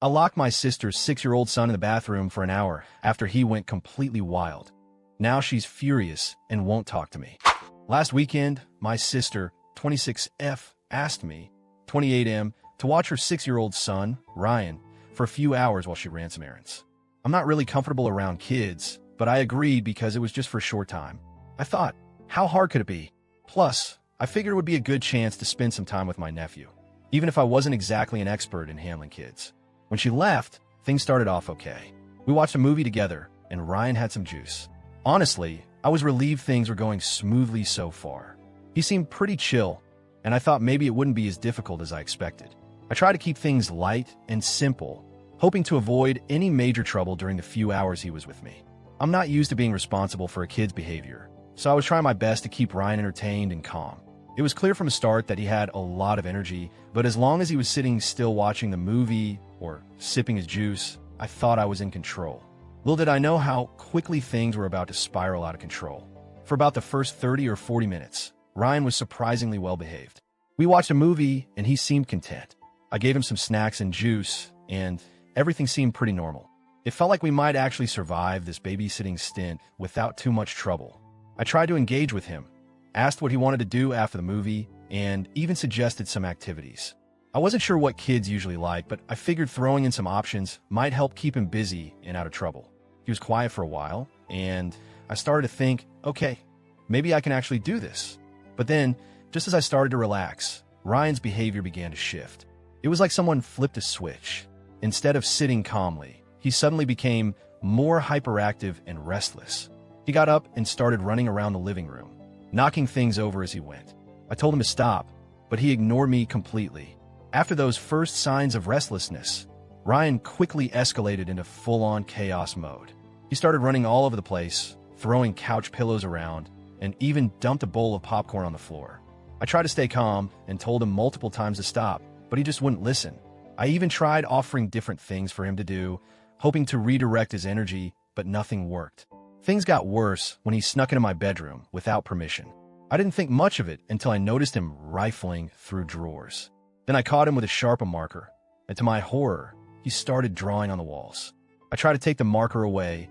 I locked my sister's 6-year-old son in the bathroom for an hour after he went completely wild. Now she's furious and won't talk to me. Last weekend, my sister, 26F, asked me, 28M, to watch her 6-year-old son, Ryan, for a few hours while she ran some errands. I'm not really comfortable around kids, but I agreed because it was just for a short time. I thought, how hard could it be? Plus, I figured it would be a good chance to spend some time with my nephew, even if I wasn't exactly an expert in handling kids. When she left, things started off okay. We watched a movie together, and Ryan had some juice. Honestly, I was relieved things were going smoothly so far. He seemed pretty chill, and I thought maybe it wouldn't be as difficult as I expected. I tried to keep things light and simple, hoping to avoid any major trouble during the few hours he was with me. I'm not used to being responsible for a kid's behavior, so I was trying my best to keep Ryan entertained and calm. It was clear from the start that he had a lot of energy, but as long as he was sitting still watching the movie or sipping his juice, I thought I was in control. Little did I know how quickly things were about to spiral out of control. For about the first 30 or 40 minutes, Ryan was surprisingly well behaved. We watched a movie and he seemed content. I gave him some snacks and juice, and everything seemed pretty normal. It felt like we might actually survive this babysitting stint without too much trouble. I tried to engage with him, asked what he wanted to do after the movie, and even suggested some activities. I wasn't sure what kids usually like, but I figured throwing in some options might help keep him busy and out of trouble. He was quiet for a while, and I started to think, okay, maybe I can actually do this. But then, just as I started to relax, Ryan's behavior began to shift. It was like someone flipped a switch. Instead of sitting calmly, he suddenly became more hyperactive and restless. He got up and started running around the living room, knocking things over as he went. I told him to stop, but he ignored me completely. After those first signs of restlessness, Ryan quickly escalated into full-on chaos mode. He started running all over the place, throwing couch pillows around, and even dumped a bowl of popcorn on the floor. I tried to stay calm and told him multiple times to stop, but he just wouldn't listen. I even tried offering different things for him to do, hoping to redirect his energy, but nothing worked. Things got worse when he snuck into my bedroom without permission. I didn't think much of it until I noticed him rifling through drawers. Then I caught him with a Sharpie marker, and to my horror, he started drawing on the walls. I tried to take the marker away,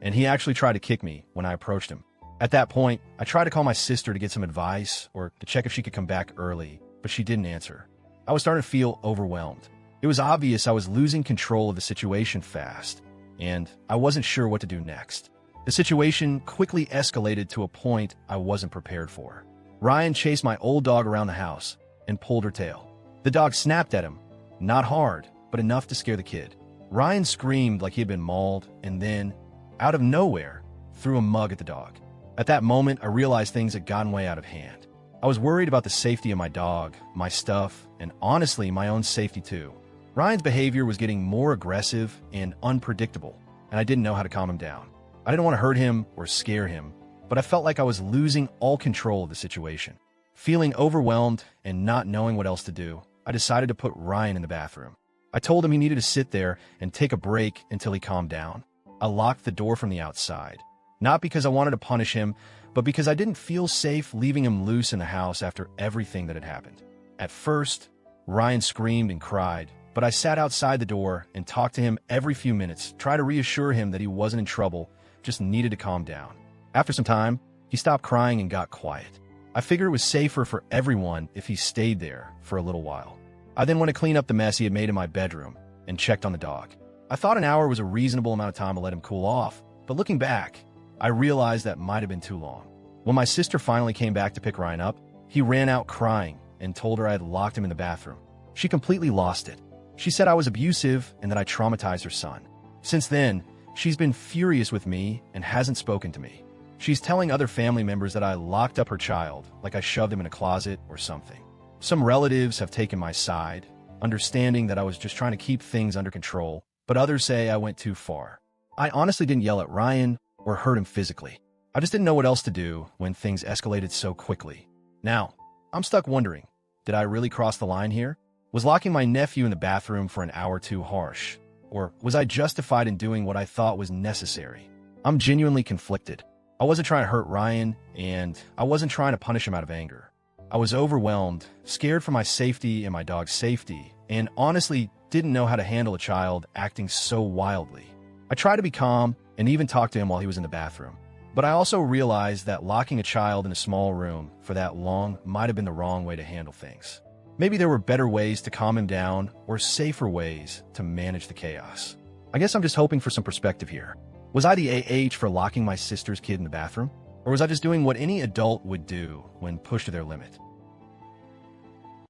and he actually tried to kick me when I approached him. At that point, I tried to call my sister to get some advice or to check if she could come back early, but she didn't answer. I was starting to feel overwhelmed. It was obvious I was losing control of the situation fast, and I wasn't sure what to do next. The situation quickly escalated to a point I wasn't prepared for. Ryan chased my old dog around the house and pulled her tail. The dog snapped at him, not hard, but enough to scare the kid. Ryan screamed like he had been mauled and then, out of nowhere, threw a mug at the dog. At that moment, I realized things had gotten way out of hand. I was worried about the safety of my dog, my stuff, and honestly, my own safety too. Ryan's behavior was getting more aggressive and unpredictable, and I didn't know how to calm him down. I didn't want to hurt him or scare him, but I felt like I was losing all control of the situation. Feeling overwhelmed and not knowing what else to do, I decided to put Ryan in the bathroom. I told him he needed to sit there and take a break until he calmed down. I locked the door from the outside, not because I wanted to punish him, but because I didn't feel safe leaving him loose in the house after everything that had happened. At first, Ryan screamed and cried, but I sat outside the door and talked to him every few minutes, trying to reassure him that he wasn't in trouble, just needed to calm down. After some time, he stopped crying and got quiet. I figured it was safer for everyone if he stayed there for a little while. I then went to clean up the mess he had made in my bedroom and checked on the dog. I thought an hour was a reasonable amount of time to let him cool off, but looking back, I realized that might have been too long. When my sister finally came back to pick Ryan up, he ran out crying and told her I had locked him in the bathroom. She completely lost it. She said I was abusive and that I traumatized her son. Since then, she's been furious with me and hasn't spoken to me. She's telling other family members that I locked up her child, like I shoved him in a closet or something. Some relatives have taken my side, understanding that I was just trying to keep things under control, but others say I went too far. I honestly didn't yell at Ryan or hurt him physically. I just didn't know what else to do when things escalated so quickly. Now, I'm stuck wondering, did I really cross the line here? Was locking my nephew in the bathroom for an hour too harsh? Or was I justified in doing what I thought was necessary? I'm genuinely conflicted. I wasn't trying to hurt Ryan, and I wasn't trying to punish him out of anger. I was overwhelmed, scared for my safety and my dog's safety, and honestly didn't know how to handle a child acting so wildly. I tried to be calm and even talked to him while he was in the bathroom. But I also realized that locking a child in a small room for that long might have been the wrong way to handle things. Maybe there were better ways to calm him down or safer ways to manage the chaos. I guess I'm just hoping for some perspective here. Was I the AH for locking my sister's kid in the bathroom? Or was I just doing what any adult would do when pushed to their limit?